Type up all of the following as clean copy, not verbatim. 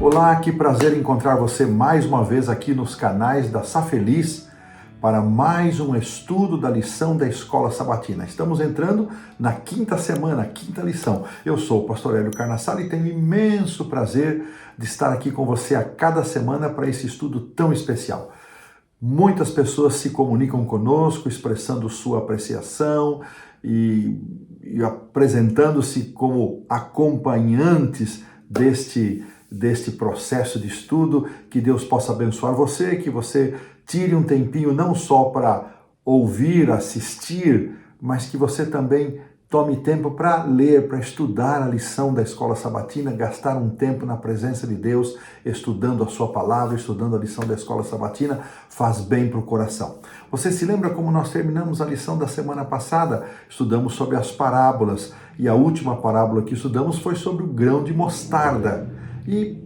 Olá, que prazer encontrar você mais uma vez aqui nos canais da Safeliz para mais um estudo da lição da Escola Sabatina. Estamos entrando na quinta semana, quinta lição. Eu sou o pastor Hélio Carnassale e tenho imenso prazer de estar aqui com você a cada semana para esse estudo tão especial. Muitas pessoas se comunicam conosco, expressando sua apreciação e apresentando-se como acompanhantes deste processo de estudo. Que Deus possa abençoar você, que você tire um tempinho não só para ouvir, assistir, mas que você também tome tempo para ler, para estudar a lição da Escola Sabatina, gastar um tempo na presença de Deus, estudando a sua palavra, estudando a lição da Escola Sabatina, faz bem para o coração. Você se lembra como nós terminamos a lição da semana passada? Estudamos sobre as parábolas, e a última parábola que estudamos foi sobre o grão de mostarda. E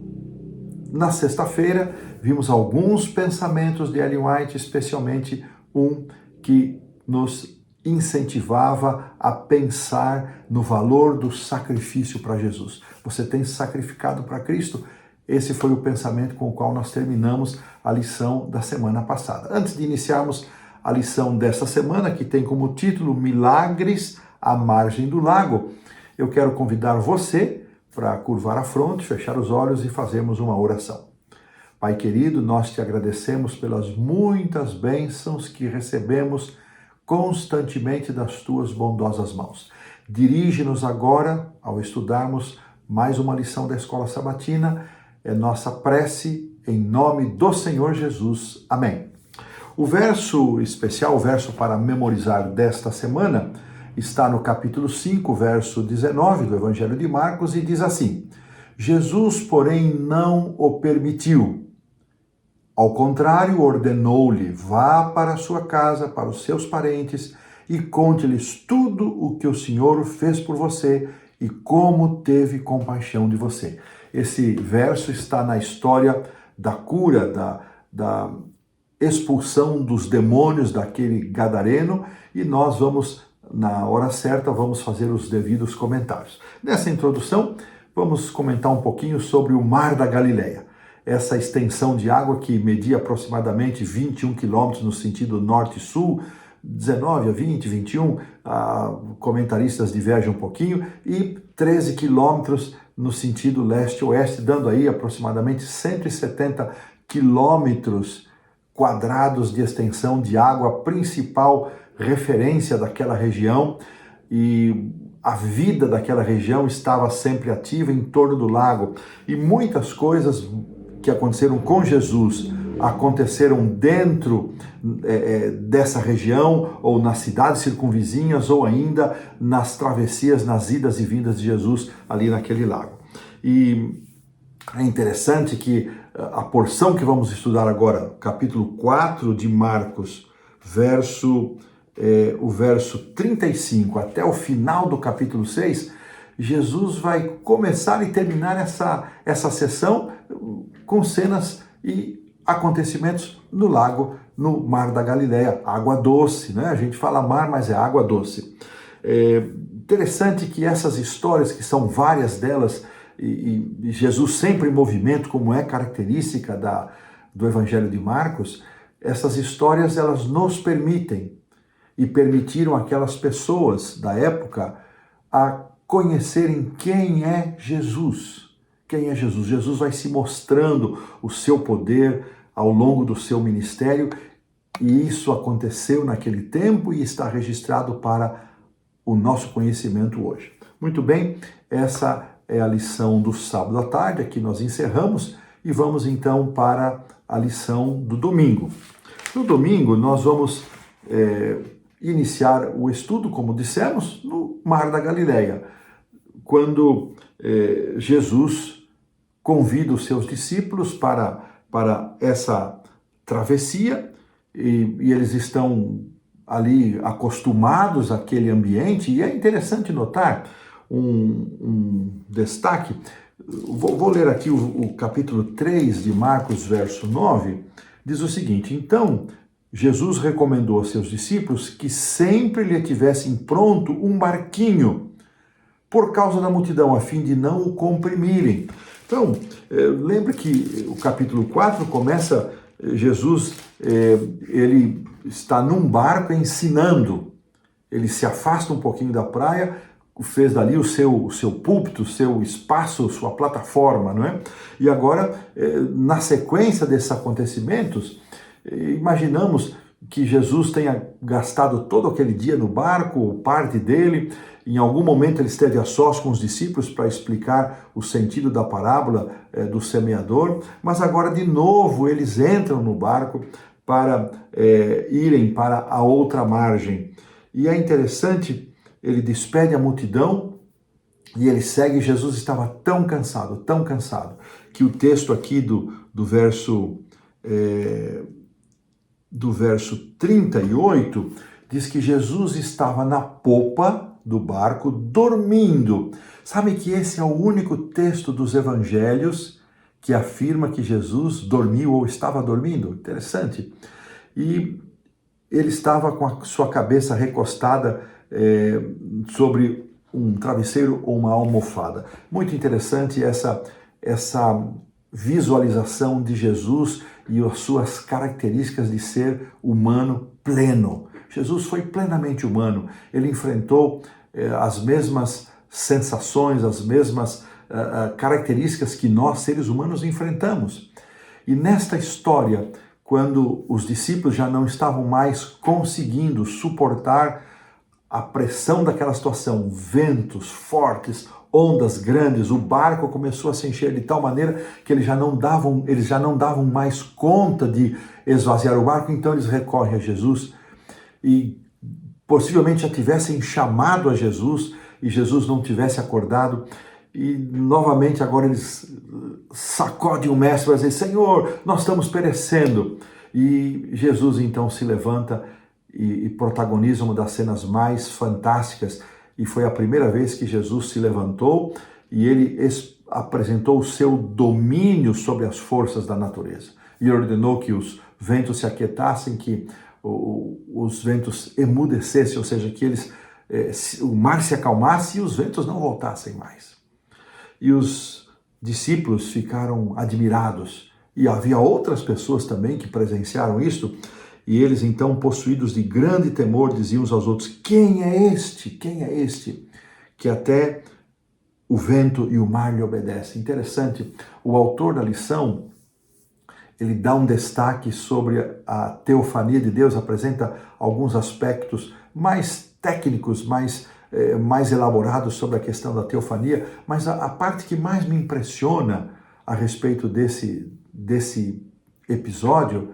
na sexta-feira vimos alguns pensamentos de Ellen White, especialmente um que nos incentivava a pensar no valor do sacrifício para Jesus. Você tem se sacrificado para Cristo? Esse foi o pensamento com o qual nós terminamos a lição da semana passada. Antes de iniciarmos a lição dessa semana, que tem como título Milagres à Margem do Lago, eu quero convidar você para curvar a fronte, fechar os olhos e fazermos uma oração. Pai querido, nós te agradecemos pelas muitas bênçãos que recebemos constantemente das tuas bondosas mãos. Dirige-nos agora, ao estudarmos mais uma lição da Escola Sabatina, é nossa prece em nome do Senhor Jesus. Amém. O verso especial, o verso para memorizar desta semana, está no capítulo 5, verso 19 do Evangelho de Marcos e diz assim: Jesus, porém, não o permitiu. Ao contrário, ordenou-lhe: vá para a sua casa, para os seus parentes e conte-lhes tudo o que o Senhor fez por você e como teve compaixão de você. Esse verso está na história da cura, da expulsão dos demônios daquele gadareno, e nós vamos, na hora certa, vamos fazer os devidos comentários. Nessa introdução, vamos comentar um pouquinho sobre o Mar da Galileia. Essa extensão de água que media aproximadamente 21 quilômetros no sentido norte-sul, 19 a 20, 21, comentaristas divergem um pouquinho, e 13 quilômetros no sentido leste-oeste, dando aí aproximadamente 170 quilômetros quadrados de extensão de água, principal referência daquela região, e a vida daquela região estava sempre ativa em torno do lago, e muitas coisas que aconteceram com Jesus aconteceram dentro dessa região, ou nas cidades circunvizinhas, ou ainda nas travessias, nas idas e vindas de Jesus ali naquele lago. E é interessante que a porção que vamos estudar agora, capítulo 4 de Marcos, o verso 35 até o final do capítulo 6, Jesus vai começar e terminar essa sessão com cenas e acontecimentos no lago, no Mar da Galileia, água doce, né? A gente fala mar, mas é água doce. É interessante que essas histórias, que são várias delas, e Jesus sempre em movimento, como é característica do Evangelho de Marcos, essas histórias elas nos permitem e permitiram aquelas pessoas da época a conhecerem quem é Jesus. Quem é Jesus? Jesus vai se mostrando o seu poder ao longo do seu ministério, e isso aconteceu naquele tempo e está registrado para o nosso conhecimento hoje. Muito bem, essa é a lição do sábado à tarde, aqui nós encerramos, e vamos então para a lição do domingo. No domingo nós vamos iniciar o estudo, como dissemos, no Mar da Galileia, quando Jesus convida os seus discípulos para essa travessia, e eles estão ali acostumados àquele ambiente, e é interessante notar um destaque. Vou ler aqui o capítulo 3 de Marcos, verso 9, diz o seguinte: então Jesus recomendou aos seus discípulos que sempre lhe tivessem pronto um barquinho por causa da multidão, a fim de não o comprimirem. Então, lembra que o capítulo 4 começa, Jesus, ele está num barco ensinando, ele se afasta um pouquinho da praia, fez dali o seu púlpito, o seu espaço, sua plataforma, não é? E agora, na sequência desses acontecimentos, imaginamos que Jesus tenha gastado todo aquele dia no barco, parte dele. Em algum momento ele esteve a sós com os discípulos para explicar o sentido da parábola do semeador, mas agora de novo eles entram no barco para irem para a outra margem. E é interessante, ele despede a multidão e ele segue. Jesus estava tão cansado, que o texto aqui do verso 38 diz que Jesus estava na popa do barco dormindo. Sabe que esse é o único texto dos evangelhos que afirma que Jesus dormiu ou estava dormindo? Interessante. E ele estava com a sua cabeça recostada sobre um travesseiro ou uma almofada. Muito interessante essa visualização de Jesus e as suas características de ser humano pleno. Jesus foi plenamente humano. Ele enfrentou as mesmas sensações, as mesmas características que nós, seres humanos, enfrentamos. E nesta história, quando os discípulos já não estavam mais conseguindo suportar a pressão daquela situação, ventos fortes, ondas grandes, o barco começou a se encher de tal maneira que eles já não davam mais conta de esvaziar o barco, então eles recorrem a Jesus e possivelmente já tivessem chamado a Jesus e Jesus não tivesse acordado. E novamente agora eles sacodem o mestre para dizer: Senhor, nós estamos perecendo. E Jesus então se levanta e protagoniza uma das cenas mais fantásticas. E foi a primeira vez que Jesus se levantou e ele apresentou o seu domínio sobre as forças da natureza. E ordenou que os ventos se aquietassem, que os ventos emudecessem, ou seja, que o mar se acalmasse e os ventos não voltassem mais. E os discípulos ficaram admirados. E havia outras pessoas também que presenciaram isso. E eles, então, possuídos de grande temor, diziam uns aos outros: quem é este? Quem é este? Que até o vento e o mar lhe obedecem. Interessante, o autor da lição, ele dá um destaque sobre a teofania de Deus, apresenta alguns aspectos mais técnicos, mais elaborados sobre a questão da teofania, mas a parte que mais me impressiona a respeito desse episódio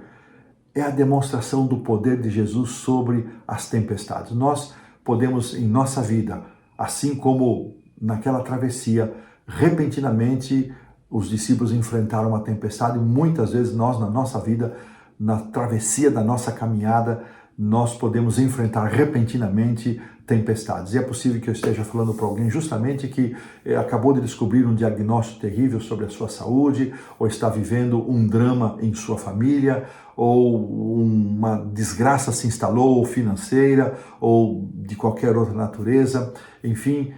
é a demonstração do poder de Jesus sobre as tempestades. Nós podemos, em nossa vida, assim como naquela travessia, repentinamente os discípulos enfrentaram uma tempestade. Muitas vezes nós, na nossa vida, na travessia da nossa caminhada, nós podemos enfrentar repentinamente tempestades. E é possível que eu esteja falando para alguém justamente que acabou de descobrir um diagnóstico terrível sobre a sua saúde, ou está vivendo um drama em sua família, ou uma desgraça se instalou, ou financeira, ou de qualquer outra natureza. Enfim,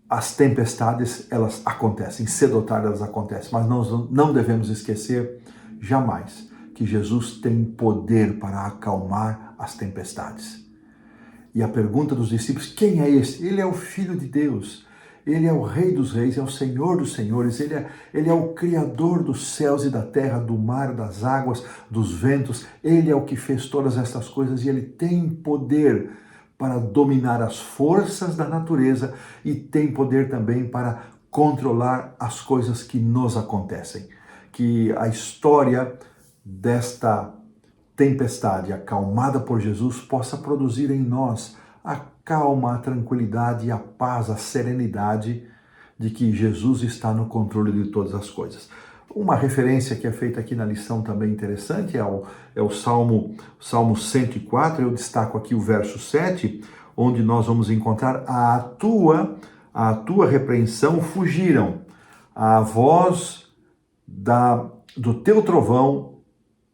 as tempestades, elas acontecem, cedo ou tarde elas acontecem, mas nós não devemos esquecer jamais que Jesus tem poder para acalmar as tempestades. E a pergunta dos discípulos: quem é esse? Ele é o Filho de Deus, ele é o Rei dos Reis, é o Senhor dos Senhores, ele é o Criador dos céus e da terra, do mar, das águas, dos ventos. Ele é o que fez todas estas coisas e ele tem poder para dominar as forças da natureza e tem poder também para controlar as coisas que nos acontecem. Que a história desta tempestade acalmada por Jesus possa produzir em nós a calma, a tranquilidade, a paz, a serenidade de que Jesus está no controle de todas as coisas. Uma referência que é feita aqui na lição também interessante é o Salmo 104, eu destaco aqui o verso 7, onde nós vamos encontrar: a tua repreensão fugiram, a voz do teu trovão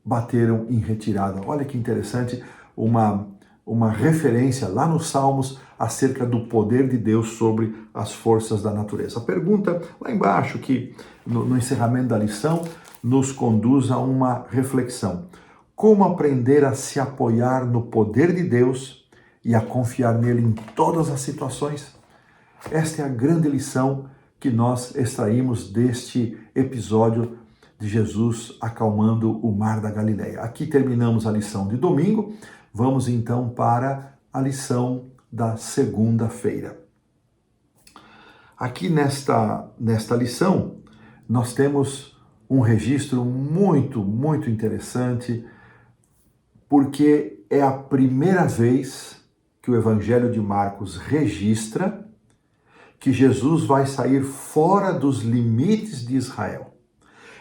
bateram em retirada. Olha que interessante, uma referência lá nos Salmos acerca do poder de Deus sobre as forças da natureza. A pergunta lá embaixo, que no encerramento da lição, nos conduz a uma reflexão. Como aprender a se apoiar no poder de Deus e a confiar nele em todas as situações? Esta é a grande lição que nós extraímos deste episódio de Jesus acalmando o mar da Galileia. Aqui terminamos a lição de domingo, vamos então para a lição da segunda-feira. Aqui nesta lição, nós temos um registro muito interessante, porque é a primeira vez que o Evangelho de Marcos registra que Jesus vai sair fora dos limites de Israel.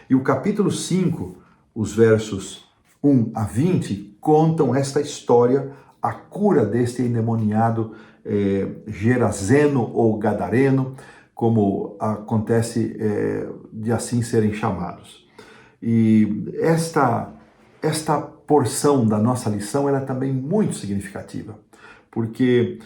E o capítulo 5, os versos 1 a 20, contam esta história, a cura deste endemoniado Gerazeno ou Gadareno, como acontece de assim serem chamados. E esta porção da nossa lição ela é também muito significativa, porque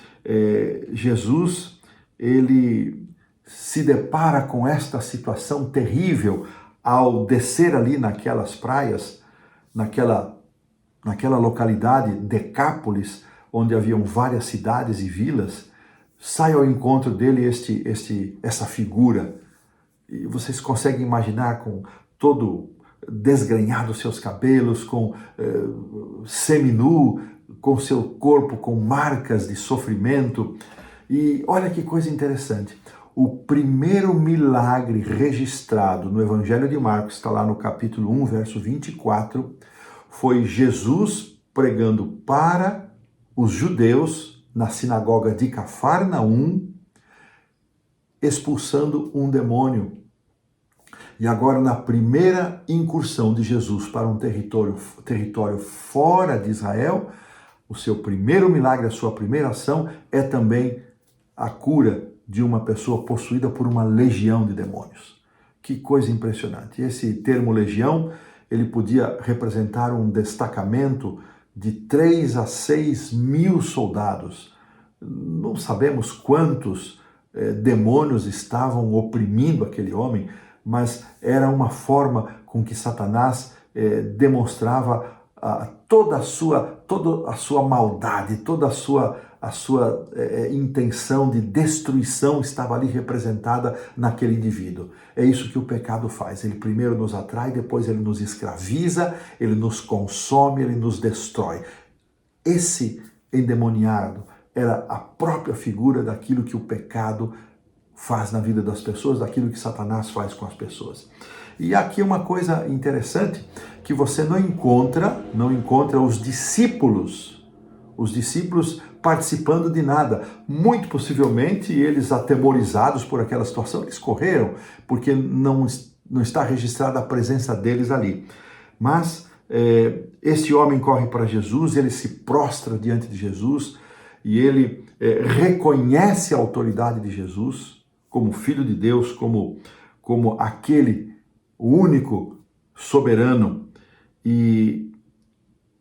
Jesus ele se depara com esta situação terrível ao descer ali naquelas praias, naquela localidade, Decápolis, onde haviam várias cidades e vilas. Sai ao encontro dele essa figura. E vocês conseguem imaginar, com todo desgrenhado seus cabelos, com seminu, com seu corpo com marcas de sofrimento. E olha que coisa interessante. O primeiro milagre registrado no Evangelho de Marcos, está lá no capítulo 1, verso 24, foi Jesus pregando para os judeus na sinagoga de Cafarnaum, expulsando um demônio. E agora, na primeira incursão de Jesus para um território fora de Israel, o seu primeiro milagre, a sua primeira ação é também a cura de uma pessoa possuída por uma legião de demônios. Que coisa impressionante. Esse termo legião, ele podia representar um destacamento de 3 a 6 mil soldados. Não sabemos quantos demônios estavam oprimindo aquele homem, mas era uma forma com que Satanás demonstrava toda a sua maldade, toda a sua intenção de destruição estava ali representada naquele indivíduo. É isso que o pecado faz. Ele primeiro nos atrai, depois ele nos escraviza, ele nos consome, ele nos destrói. Esse endemoniado era a própria figura daquilo que o pecado faz na vida das pessoas, daquilo que Satanás faz com as pessoas. E aqui uma coisa interessante, que você não encontra os discípulos participando de nada. Muito possivelmente eles, atemorizados por aquela situação, eles correram, porque não está registrada a presença deles ali. Mas este homem corre para Jesus, ele se prostra diante de Jesus e ele reconhece a autoridade de Jesus como Filho de Deus, como aquele único soberano. E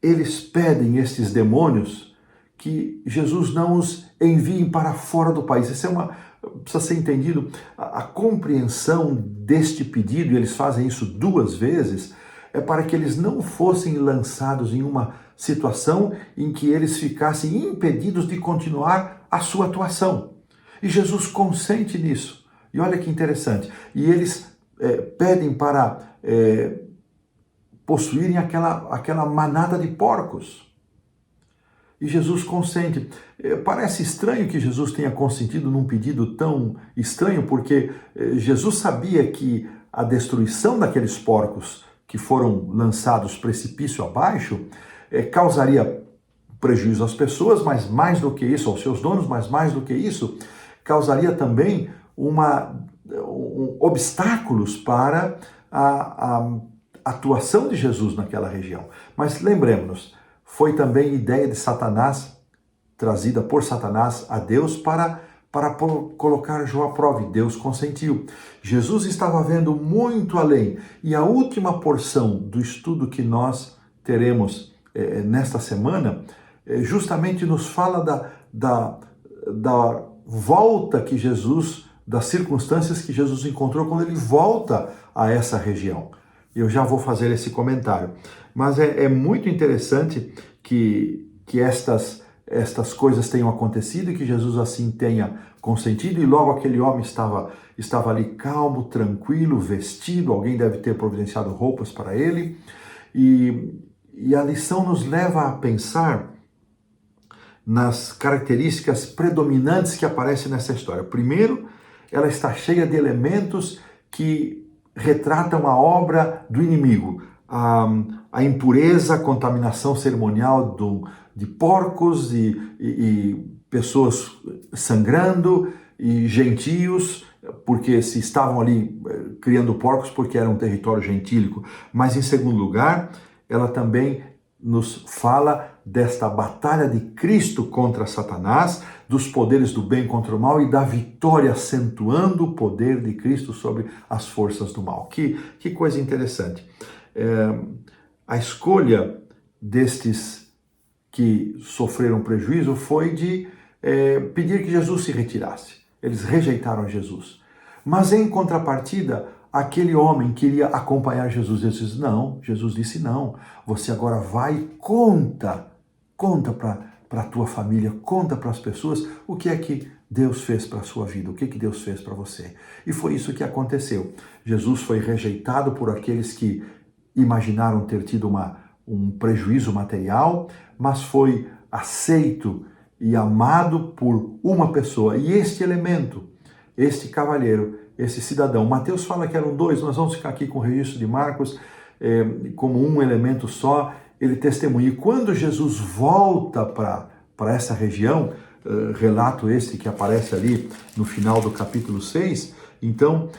eles pedem, estes demônios, que Jesus não os envie para fora do país. Isso precisa ser entendido. A compreensão deste pedido, e eles fazem isso 2 vezes, é para que eles não fossem lançados em uma situação em que eles ficassem impedidos de continuar a sua atuação. E Jesus consente nisso. E olha que interessante. E eles pedem para possuírem aquela manada de porcos. E Jesus consente. Parece estranho que Jesus tenha consentido num pedido tão estranho, porque Jesus sabia que a destruição daqueles porcos que foram lançados precipício abaixo causaria prejuízo às pessoas, mas mais do que isso, aos seus donos, mas mais do que isso, causaria também obstáculos para a atuação de Jesus naquela região. Mas lembremos-nos, foi também ideia de Satanás, trazida por Satanás a Deus para colocar Jó à prova, e Deus consentiu. Jesus estava vendo muito além, e a última porção do estudo que nós teremos nesta semana justamente nos fala da volta que Jesus, das circunstâncias que Jesus encontrou quando ele volta a essa região. Eu já vou fazer esse comentário. Mas é muito interessante que estas coisas tenham acontecido e que Jesus assim tenha consentido, e logo aquele homem estava ali calmo, tranquilo, vestido, alguém deve ter providenciado roupas para ele, e a lição nos leva a pensar nas características predominantes que aparecem nessa história. Primeiro, ela está cheia de elementos que retratam a obra do inimigo, a impureza, a contaminação cerimonial de porcos e pessoas sangrando e gentios, porque se estavam ali criando porcos porque era um território gentílico. Mas em segundo lugar, ela também nos fala desta batalha de Cristo contra Satanás, dos poderes do bem contra o mal e da vitória, acentuando o poder de Cristo sobre as forças do mal. Que coisa interessante. A escolha destes que sofreram prejuízo foi de pedir que Jesus se retirasse. Eles rejeitaram Jesus. Mas em contrapartida, aquele homem queria acompanhar Jesus. Ele disse, não, Jesus disse não. Você agora vai e conta para a tua família, conta para as pessoas o que é que Deus fez para a sua vida, o que Deus fez para você. E foi isso que aconteceu. Jesus foi rejeitado por aqueles que imaginaram ter tido um prejuízo material, mas foi aceito e amado por uma pessoa. E este elemento, este cavalheiro, esse cidadão, Mateus fala que eram dois, nós vamos ficar aqui com o registro de Marcos como um elemento só, ele testemunha. E quando Jesus volta para essa região, relato este que aparece ali no final do capítulo 6, então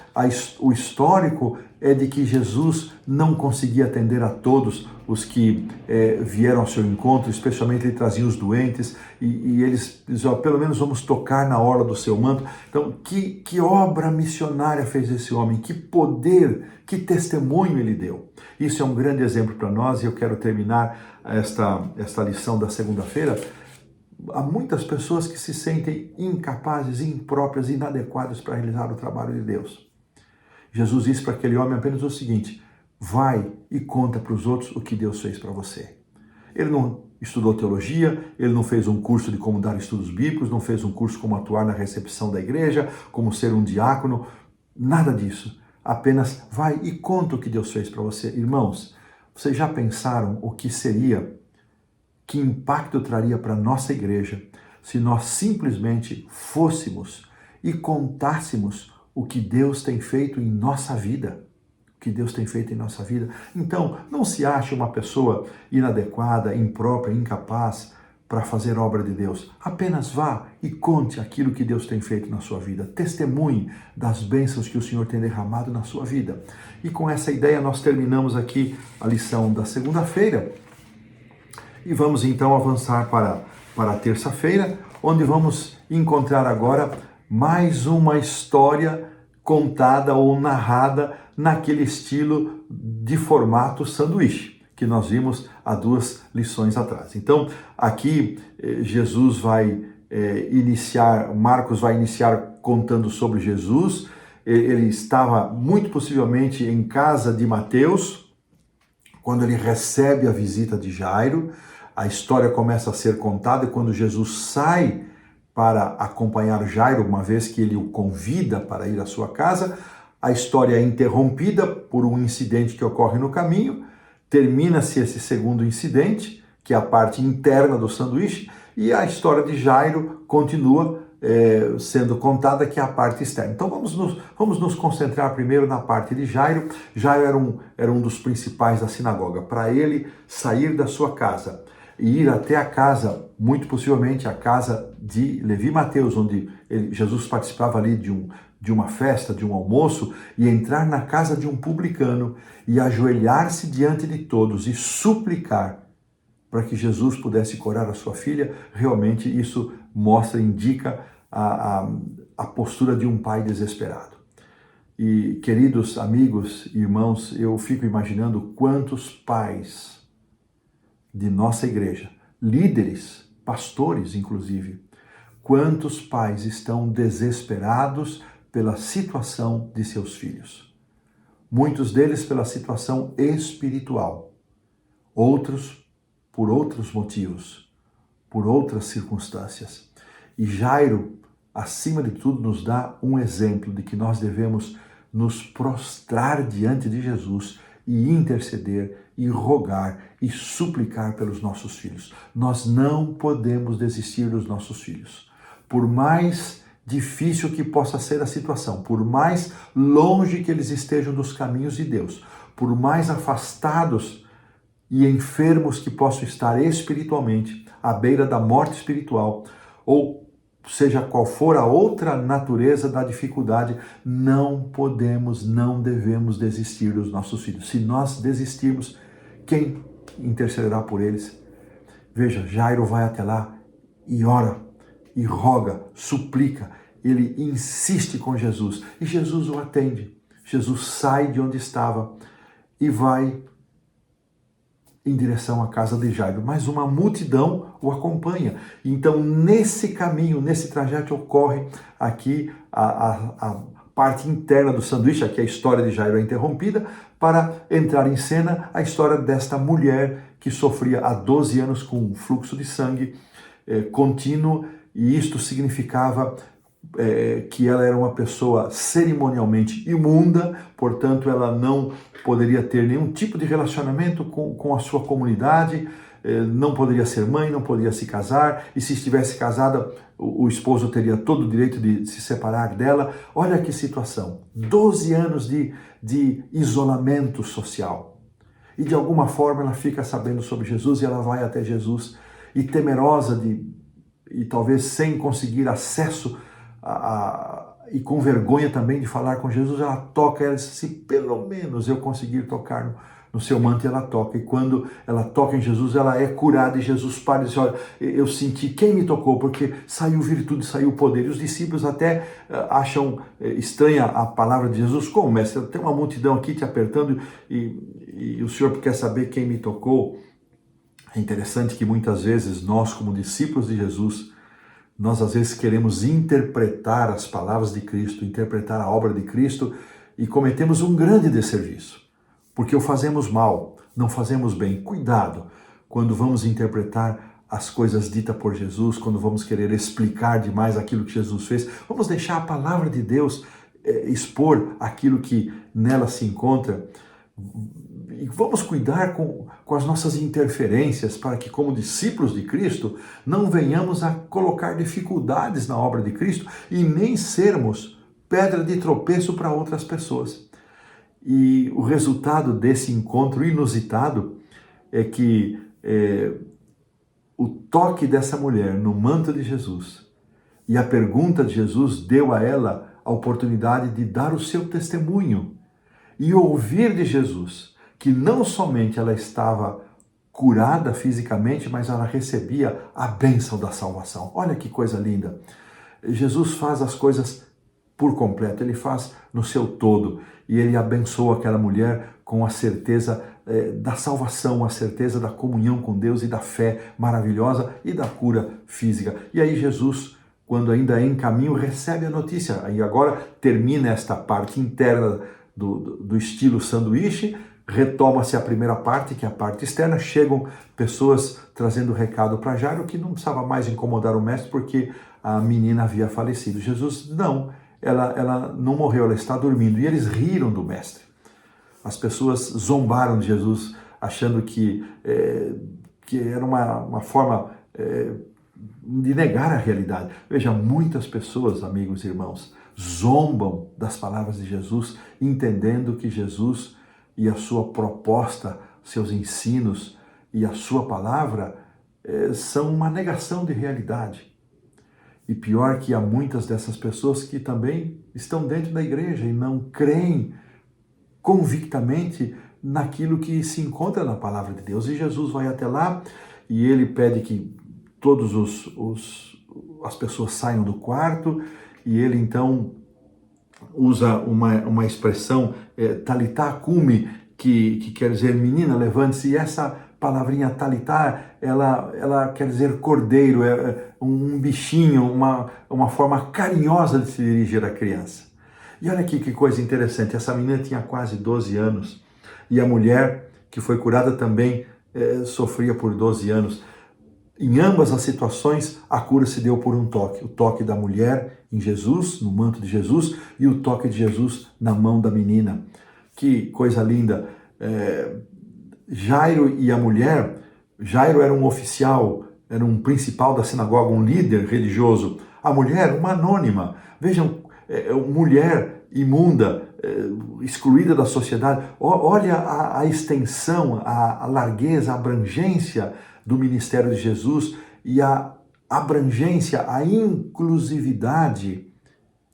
o histórico é de que Jesus não conseguia atender a todos os que vieram ao seu encontro, especialmente ele trazia os doentes, e eles diziam, pelo menos vamos tocar na orla do seu manto. Então, que obra missionária fez esse homem, que poder, que testemunho ele deu. Isso é um grande exemplo para nós, e eu quero terminar esta lição da segunda-feira. Há muitas pessoas que se sentem incapazes, impróprias, inadequadas para realizar o trabalho de Deus. Jesus disse para aquele homem apenas o seguinte, vai e conta para os outros o que Deus fez para você. Ele não estudou teologia, ele não fez um curso de como dar estudos bíblicos, não fez um curso como atuar na recepção da igreja, como ser um diácono, nada disso. Apenas vai e conta o que Deus fez para você. Irmãos, vocês já pensaram o que seria, que impacto traria para a nossa igreja se nós simplesmente fôssemos e contássemos o que Deus tem feito em nossa vida? O que Deus tem feito em nossa vida? Então, não se ache uma pessoa inadequada, imprópria, incapaz para fazer obra de Deus. Apenas vá e conte aquilo que Deus tem feito na sua vida. Testemunhe das bênçãos que o Senhor tem derramado na sua vida. E com essa ideia nós terminamos aqui a lição da segunda-feira. E vamos então avançar para a terça-feira, onde vamos encontrar agora mais uma história contada ou narrada naquele estilo de formato sanduíche, que nós vimos há 2 lições atrás. Então, aqui Jesus vai Marcos vai iniciar contando sobre Jesus. Ele estava muito possivelmente em casa de Mateus, quando ele recebe a visita de Jairo. A história começa a ser contada e quando Jesus sai para acompanhar Jairo, uma vez que ele o convida para ir à sua casa, a história é interrompida por um incidente que ocorre no caminho, termina-se esse segundo incidente, que é a parte interna do sanduíche, e a história de Jairo continua sendo contada, que é a parte externa. Então vamos nos concentrar primeiro na parte de Jairo. Jairo era um dos principais da sinagoga. Para ele sair da sua casa e ir até a casa, muito possivelmente a casa de Levi e Mateus, onde Jesus participava ali de uma festa, de um almoço, e entrar na casa de um publicano e ajoelhar-se diante de todos e suplicar para que Jesus pudesse curar a sua filha, realmente isso indica a postura de um pai desesperado. E queridos amigos e irmãos, eu fico imaginando quantos pais de nossa igreja, líderes, pastores inclusive, quantos pais estão desesperados pela situação de seus filhos. Muitos deles pela situação espiritual, outros por outros motivos, por outras circunstâncias. E Jairo, acima de tudo, nos dá um exemplo de que nós devemos nos prostrar diante de Jesus e interceder e rogar e suplicar pelos nossos filhos. Nós não podemos desistir dos nossos filhos. Por mais difícil que possa ser a situação, por mais longe que eles estejam dos caminhos de Deus, por mais afastados e enfermos que possam estar espiritualmente, à beira da morte espiritual, ou seja qual for a outra natureza da dificuldade, não podemos, não devemos desistir dos nossos filhos. Se nós desistirmos, quem intercederá por eles? Veja, Jairo vai até lá e ora, e roga, suplica, ele insiste com Jesus, e Jesus o atende. Jesus sai de onde estava e vai em direção à casa de Jairo, mas uma multidão o acompanha. Então, nesse caminho, nesse trajeto, ocorre aqui a parte interna do sanduíche, aqui a história de Jairo é interrompida, para entrar em cena a história desta mulher que sofria há 12 anos com um fluxo de sangue contínuo, e isto significava que ela era uma pessoa cerimonialmente imunda, portanto ela não poderia ter nenhum tipo de relacionamento com a sua comunidade, não poderia ser mãe, não poderia se casar, e se estivesse casada, o esposo teria todo o direito de se separar dela. Olha que situação, 12 anos de isolamento social. E de alguma forma ela fica sabendo sobre Jesus e ela vai até Jesus, e temerosa e talvez sem conseguir acesso e com vergonha também de falar com Jesus, ela toca, ela diz, se pelo menos eu conseguir tocar no seu manto, ela toca, e quando ela toca em Jesus, ela é curada, e Jesus para e diz, olha, eu senti quem me tocou, porque saiu virtude, saiu poder. E os discípulos até acham estranha a palavra de Jesus, como, mestre, tem uma multidão aqui te apertando, e o Senhor quer saber quem me tocou. É interessante que muitas vezes nós, como discípulos de Jesus, nós às vezes queremos interpretar as palavras de Cristo, interpretar a obra de Cristo, e cometemos um grande desserviço, porque o fazemos mal, não fazemos bem. Cuidado quando vamos interpretar as coisas ditas por Jesus, quando vamos querer explicar demais aquilo que Jesus fez. Vamos deixar a palavra de Deus expor aquilo que nela se encontra, e vamos cuidar com as nossas interferências para que, como discípulos de Cristo, não venhamos a colocar dificuldades na obra de Cristo e nem sermos pedra de tropeço para outras pessoas. E o resultado desse encontro inusitado é que o toque dessa mulher no manto de Jesus e a pergunta de Jesus deu a ela a oportunidade de dar o seu testemunho e ouvir de Jesus que não somente ela estava curada fisicamente, mas ela recebia a bênção da salvação. Olha que coisa linda! Jesus faz as coisas por completo, ele faz no seu todo, e ele abençoa aquela mulher com a certeza da salvação, a certeza da comunhão com Deus e da fé maravilhosa e da cura física. E aí Jesus, quando ainda é em caminho, recebe a notícia. Aí agora termina esta parte interna do estilo sanduíche, retoma-se a primeira parte, que é a parte externa. Chegam pessoas trazendo recado para Jairo, que não precisava mais incomodar o mestre, porque a menina havia falecido. Jesus, não, ela não morreu, ela está dormindo. E eles riram do mestre. As pessoas zombaram de Jesus, achando que era uma forma de negar a realidade. Veja, muitas pessoas, amigos e irmãos, zombam das palavras de Jesus, entendendo que Jesus e a sua proposta, seus ensinos e a sua palavra são uma negação de realidade. E pior que há muitas dessas pessoas que também estão dentro da igreja e não creem convictamente naquilo que se encontra na palavra de Deus. E Jesus vai até lá e ele pede que todas as pessoas saiam do quarto, e ele então usa uma expressão, talitá cumi, que quer dizer, menina, levante-se, e essa palavrinha talitá, ela quer dizer cordeiro, é um bichinho, uma forma carinhosa de se dirigir à criança. E olha aqui que coisa interessante, essa menina tinha quase 12 anos e a mulher que foi curada também sofria por 12 anos. Em ambas as situações, a cura se deu por um toque. O toque da mulher em Jesus, no manto de Jesus, e o toque de Jesus na mão da menina. Que coisa linda! Jairo e a mulher, Jairo era um oficial, era um principal da sinagoga, um líder religioso. A mulher, uma anônima. Vejam, mulher imunda, excluída da sociedade. Olha a extensão, a largueza, a abrangência do ministério de Jesus e a abrangência, a inclusividade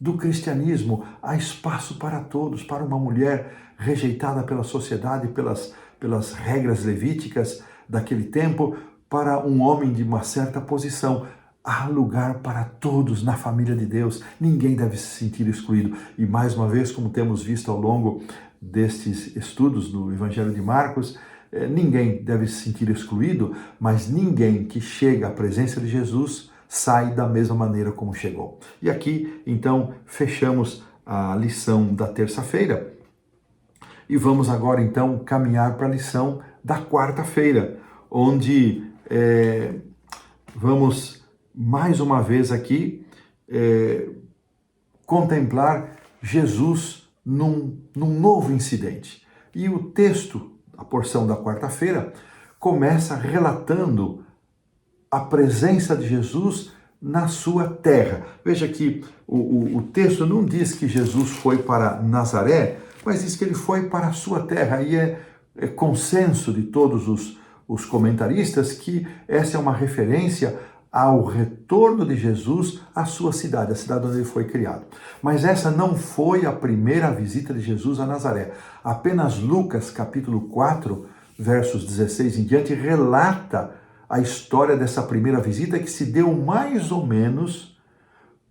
do cristianismo. Há espaço para todos, para uma mulher rejeitada pela sociedade, pelas regras levíticas daquele tempo, para um homem de uma certa posição. Há lugar para todos na família de Deus. Ninguém deve se sentir excluído. E mais uma vez, como temos visto ao longo destes estudos do Evangelho de Marcos, ninguém deve se sentir excluído, mas ninguém que chega à presença de Jesus sai da mesma maneira como chegou. E aqui, então, fechamos a lição da terça-feira e vamos agora, então, caminhar para a lição da quarta-feira, onde vamos, mais uma vez aqui, contemplar Jesus num novo incidente. E o texto, a porção da quarta-feira, começa relatando a presença de Jesus na sua terra. Veja que o texto não diz que Jesus foi para Nazaré, mas diz que ele foi para a sua terra. E é consenso de todos os comentaristas que essa é uma referência ao retorno de Jesus à sua cidade, a cidade onde ele foi criado. Mas essa não foi a primeira visita de Jesus a Nazaré. Apenas Lucas, capítulo 4, versos 16 em diante, relata a história dessa primeira visita que se deu mais ou menos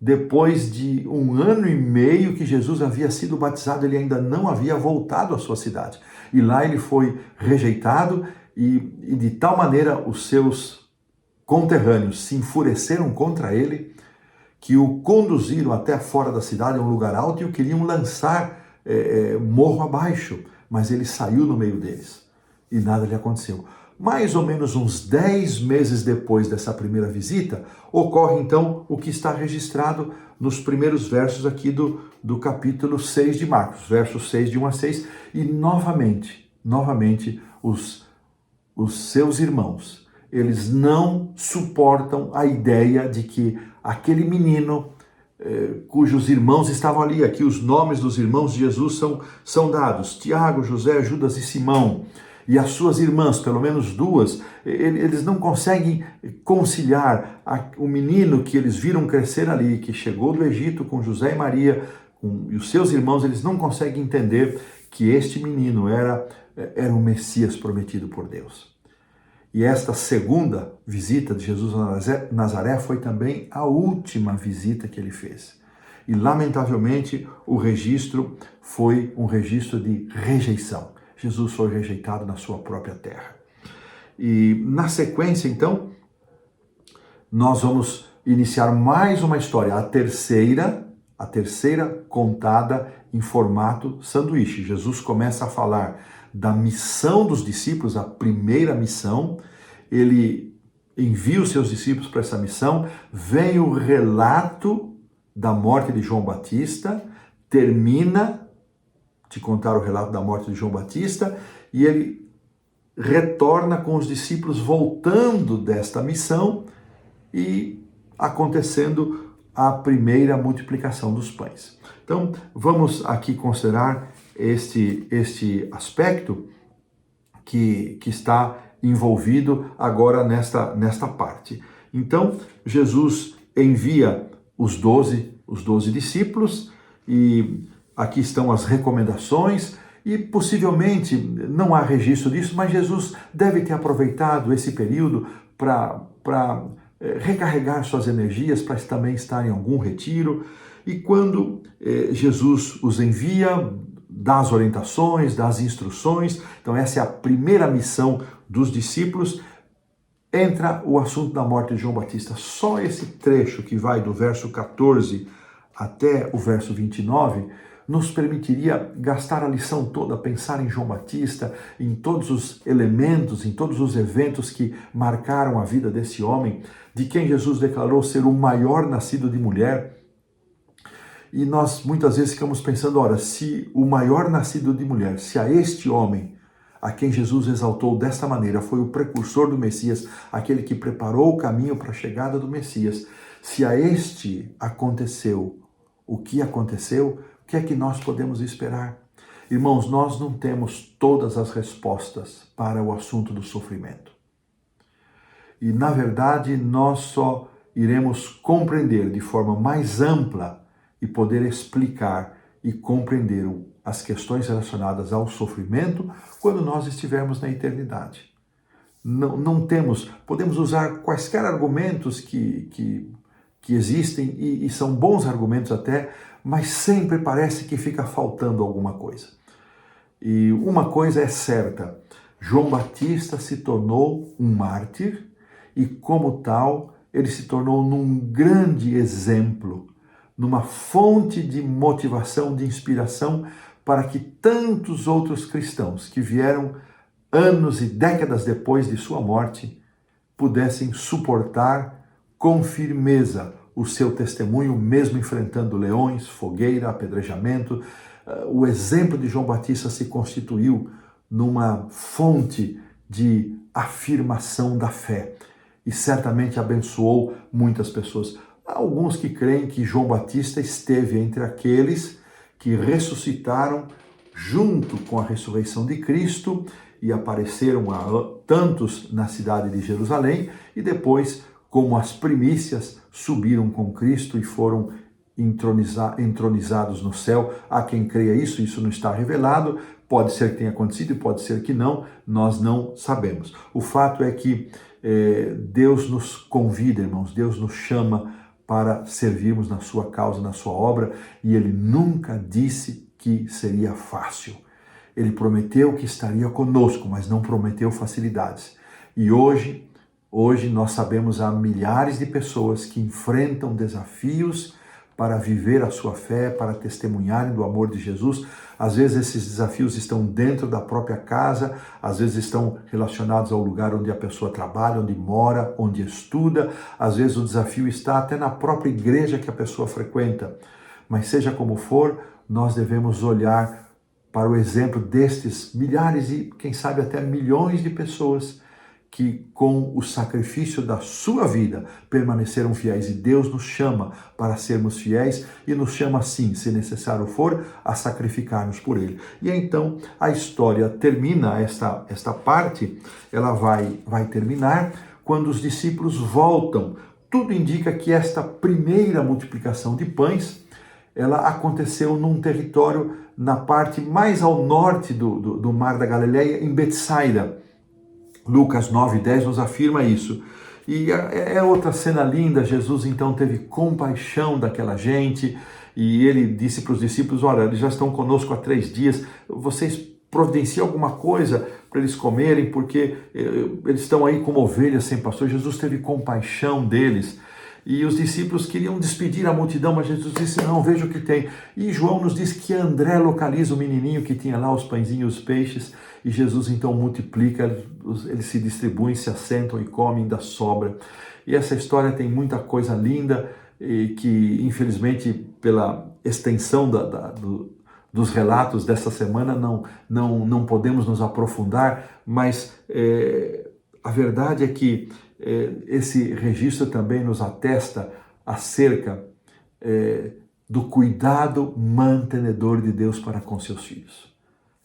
depois de 1 ano e meio que Jesus havia sido batizado. Ele ainda não havia voltado à sua cidade. E lá ele foi rejeitado e de tal maneira os seus conterrâneos se enfureceram contra ele que o conduziram até fora da cidade, a um lugar alto, e o queriam lançar morro abaixo. Mas ele saiu no meio deles e nada lhe aconteceu. Mais ou menos uns 10 meses depois dessa primeira visita, ocorre então o que está registrado nos primeiros versos aqui do capítulo 6 de Marcos, versos 6 de 1 a 6, e novamente, os seus irmãos, eles não suportam a ideia de que aquele menino cujos irmãos estavam ali, aqui os nomes dos irmãos de Jesus são dados, Tiago, José, Judas e Simão, e as suas irmãs, pelo menos 2, eles não conseguem conciliar o menino que eles viram crescer ali, que chegou do Egito com José e Maria, e os seus irmãos, eles não conseguem entender que este menino era o Messias prometido por Deus. E esta segunda visita de Jesus a Nazaré foi também a última visita que ele fez. E, lamentavelmente, o registro foi um registro de rejeição. Jesus foi rejeitado na sua própria terra. E, na sequência, então, nós vamos iniciar mais uma história, a terceira contada em formato sanduíche. Jesus começa a falar da missão dos discípulos, a primeira missão. Ele envia os seus discípulos para essa missão, vem o relato da morte de João Batista, termina de contar o relato da morte de João Batista, e ele retorna com os discípulos voltando desta missão e acontecendo a primeira multiplicação dos pães. Então, vamos aqui considerar este aspecto que está envolvido agora nesta parte. Então, Jesus envia os 12 discípulos, e aqui estão as recomendações, e possivelmente não há registro disso, mas Jesus deve ter aproveitado esse período para recarregar suas energias, para também estar em algum retiro. E quando Jesus os envia, dá as orientações, dá as instruções. Então essa é a primeira missão dos discípulos, entra o assunto da morte de João Batista. Só esse trecho que vai do verso 14 até o verso 29 nos permitiria gastar a lição toda, pensar em João Batista, em todos os elementos, em todos os eventos que marcaram a vida desse homem, de quem Jesus declarou ser o maior nascido de mulher. E nós muitas vezes ficamos pensando, ora, se o maior nascido de mulher, se a este homem, a quem Jesus exaltou desta maneira, foi o precursor do Messias, aquele que preparou o caminho para a chegada do Messias, se a este aconteceu o que aconteceu, o que é que nós podemos esperar? Irmãos, nós não temos todas as respostas para o assunto do sofrimento. E, na verdade, nós só iremos compreender de forma mais ampla e poder explicar e compreender as questões relacionadas ao sofrimento quando nós estivermos na eternidade. Não temos, podemos usar quaisquer argumentos que existem e são bons argumentos até, mas sempre parece que fica faltando alguma coisa. E uma coisa é certa, João Batista se tornou um mártir e, como tal, ele se tornou num grande exemplo, numa fonte de motivação, de inspiração para que tantos outros cristãos que vieram anos e décadas depois de sua morte pudessem suportar com firmeza o seu testemunho, mesmo enfrentando leões, fogueira, apedrejamento. O exemplo de João Batista se constituiu numa fonte de afirmação da fé e certamente abençoou muitas pessoas. Há alguns que creem que João Batista esteve entre aqueles que ressuscitaram junto com a ressurreição de Cristo e apareceram a tantos na cidade de Jerusalém e depois, como as primícias, subiram com Cristo e foram entronizados no céu. Há quem creia isso não está revelado, pode ser que tenha acontecido e pode ser que não, nós não sabemos. O fato é que Deus nos convida, irmãos, Deus nos chama para servirmos na sua causa, na sua obra, e Ele nunca disse que seria fácil. Ele prometeu que estaria conosco, mas não prometeu facilidades. E hoje nós sabemos há milhares de pessoas que enfrentam desafios para viver a sua fé, para testemunharem do amor de Jesus. Às vezes esses desafios estão dentro da própria casa, às vezes estão relacionados ao lugar onde a pessoa trabalha, onde mora, onde estuda. Às vezes o desafio está até na própria igreja que a pessoa frequenta. Mas seja como for, nós devemos olhar para o exemplo destes milhares e, quem sabe, até milhões de pessoas que com o sacrifício da sua vida permaneceram fiéis. E Deus nos chama para sermos fiéis e nos chama assim, se necessário for, a sacrificar-nos por Ele. E então a história termina, esta parte, ela vai terminar quando os discípulos voltam. Tudo indica que esta primeira multiplicação de pães, ela aconteceu num território na parte mais ao norte do Mar da Galileia, em Betsaida. Lucas 9:10 nos afirma isso. E é outra cena linda. Jesus então teve compaixão daquela gente e ele disse para os discípulos, olha, eles já estão conosco há 3 dias, vocês providenciam alguma coisa para eles comerem, porque eles estão aí como ovelhas sem pastor. Jesus teve compaixão deles. E os discípulos queriam despedir a multidão, mas Jesus disse, não, veja o que tem. E João nos diz que André localiza o menininho que tinha lá os pãezinhos e os peixes, e Jesus então multiplica, eles se distribuem, se assentam e comem da sobra. E essa história tem muita coisa linda, e que infelizmente pela extensão dos relatos dessa semana não podemos nos aprofundar, mas a verdade é que esse registro também nos atesta acerca do cuidado mantenedor de Deus para com seus filhos.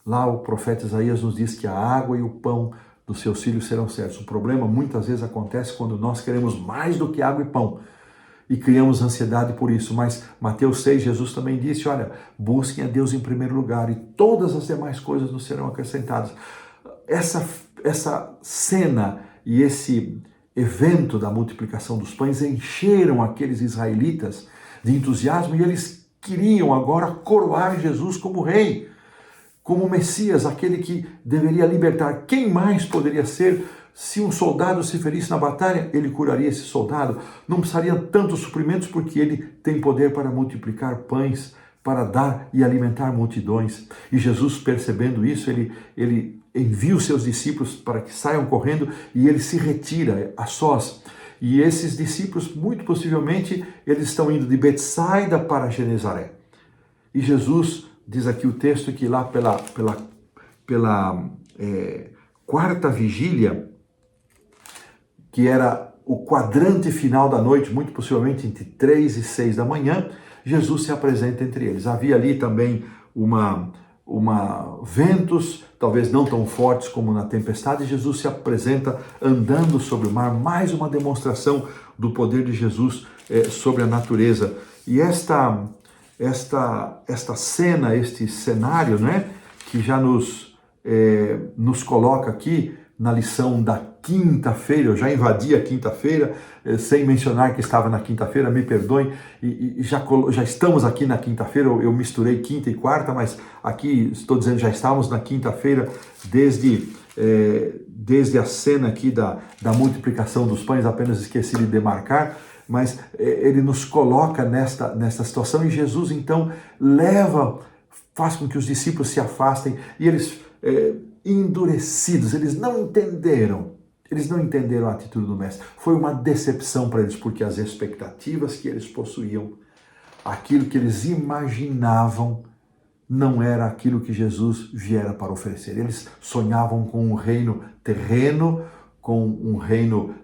Lá o profeta Isaías nos diz que a água e o pão dos seus filhos serão certos. O problema muitas vezes acontece quando nós queremos mais do que água e pão e criamos ansiedade por isso. Mas Mateus 6, Jesus também disse, olha, busquem a Deus em primeiro lugar e todas as demais coisas nos serão acrescentadas. Essa cena e esse evento da multiplicação dos pães encheram aqueles israelitas de entusiasmo e eles queriam agora coroar Jesus como rei. como o Messias, aquele que deveria libertar. Quem mais poderia ser? Se um soldado se ferisse na batalha, ele curaria esse soldado. Não precisaria tantos suprimentos, porque ele tem poder para multiplicar pães, para dar e alimentar multidões. E Jesus, percebendo isso, ele envia os seus discípulos para que saiam correndo e ele se retira a sós. E esses discípulos, muito possivelmente, eles estão indo de Betsaida para Genezaré. E Jesus, diz aqui o texto, que lá pela quarta vigília, que era o quadrante final da noite, muito possivelmente entre 3 e 6 da manhã, Jesus se apresenta entre eles. Havia ali também ventos, talvez não tão fortes como na tempestade. Jesus se apresenta andando sobre o mar, mais uma demonstração do poder de Jesus sobre a natureza. E esta cena, este cenário, né, que já nos coloca aqui na lição da quinta-feira. Eu já invadi a quinta-feira, sem mencionar que estava na quinta-feira, me perdoem, e já estamos aqui na quinta-feira. Eu misturei quinta e quarta, mas aqui estou dizendo, já estávamos na quinta-feira, desde a cena aqui da multiplicação dos pães, apenas esqueci de demarcar, mas ele nos coloca nesta situação, e Jesus então faz com que os discípulos se afastem, e eles endurecidos, eles não entenderam a atitude do mestre. Foi uma decepção para eles, porque as expectativas que eles possuíam, aquilo que eles imaginavam, não era aquilo que Jesus viera para oferecer. Eles sonhavam com um reino terreno, com um reino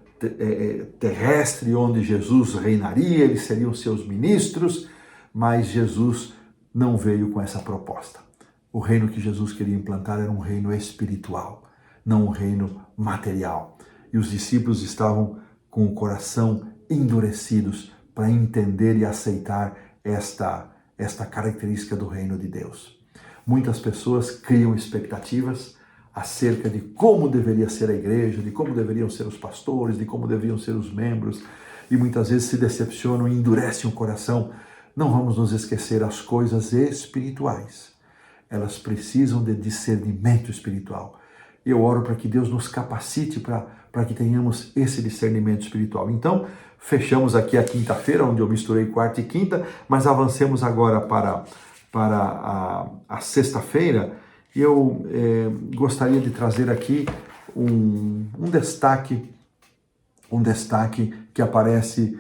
terrestre, onde Jesus reinaria, eles seriam seus ministros, mas Jesus não veio com essa proposta. O reino que Jesus queria implantar era um reino espiritual, não um reino material. E os discípulos estavam com o coração endurecidos para entender e aceitar esta característica do reino de Deus. Muitas pessoas criam expectativas acerca de como deveria ser a igreja, de como deveriam ser os pastores, de como deveriam ser os membros, e muitas vezes se decepcionam e endurecem o coração. Não vamos nos esquecer, as coisas espirituais, elas precisam de discernimento espiritual. Eu oro para que Deus nos capacite para que tenhamos esse discernimento espiritual. Então, fechamos aqui a quinta-feira, onde eu misturei quarta e quinta, mas avancemos agora para a sexta-feira. E eu gostaria de trazer aqui um destaque que aparece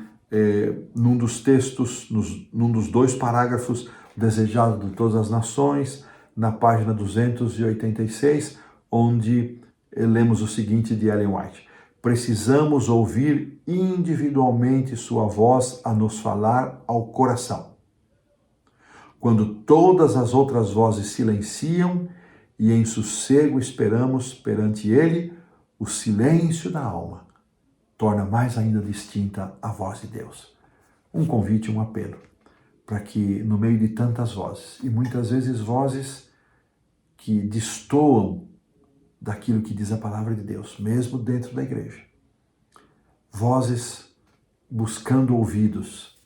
num dos textos, num dos 2 parágrafos, Desejado de Todas as Nações, na página 286, onde lemos o seguinte de Ellen White: precisamos ouvir individualmente sua voz a nos falar ao coração. Quando todas as outras vozes silenciam e em sossego esperamos perante ele, o silêncio da alma torna mais ainda distinta a voz de Deus. Um convite, um apelo, para que no meio de tantas vozes, e muitas vezes vozes que destoam daquilo que diz a palavra de Deus, mesmo dentro da igreja, vozes buscando ouvidos,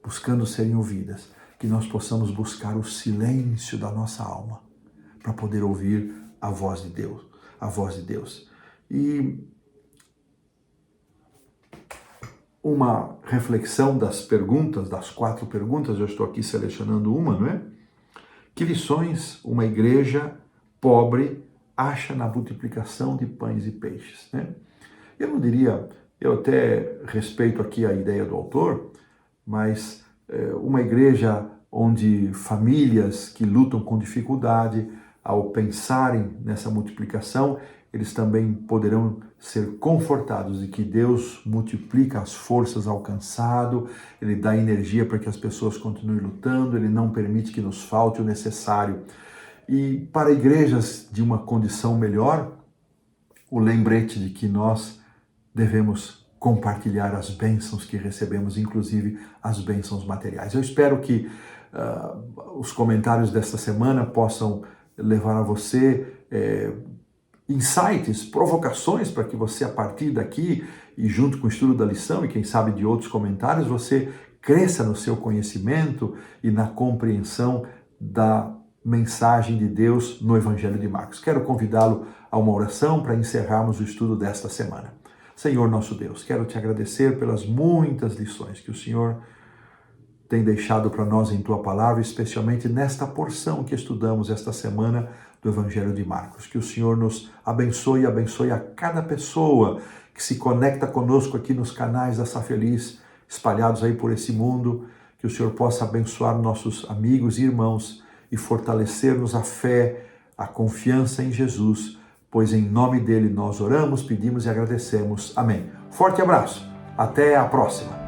buscando serem ouvidas, que nós possamos buscar o silêncio da nossa alma para poder ouvir a voz de Deus, E uma reflexão das 4 perguntas, eu estou aqui selecionando uma, não é? Que lições uma igreja pobre acha na multiplicação de pães e peixes, né? Eu até respeito aqui a ideia do autor, mas uma igreja onde famílias que lutam com dificuldade, ao pensarem nessa multiplicação, eles também poderão ser confortados de que Deus multiplica as forças ao cansado, Ele dá energia para que as pessoas continuem lutando, Ele não permite que nos falte o necessário. E para igrejas de uma condição melhor, o lembrete de que nós devemos compartilhar as bênçãos que recebemos, inclusive as bênçãos materiais. Eu espero que os comentários desta semana possam levar a você insights, provocações, para que você, a partir daqui, e junto com o estudo da lição, e quem sabe de outros comentários, você cresça no seu conhecimento e na compreensão da mensagem de Deus no Evangelho de Marcos. Quero convidá-lo a uma oração para encerrarmos o estudo desta semana. Senhor nosso Deus, quero te agradecer pelas muitas lições que o Senhor tem deixado para nós em tua palavra, especialmente nesta porção que estudamos esta semana do Evangelho de Marcos. Que o Senhor nos abençoe e abençoe a cada pessoa que se conecta conosco aqui nos canais da Safeliz, espalhados aí por esse mundo. Que o Senhor possa abençoar nossos amigos e irmãos e fortalecer-nos a fé, a confiança em Jesus, pois em nome dele nós oramos, pedimos e agradecemos. Amém. Forte abraço. Até a próxima.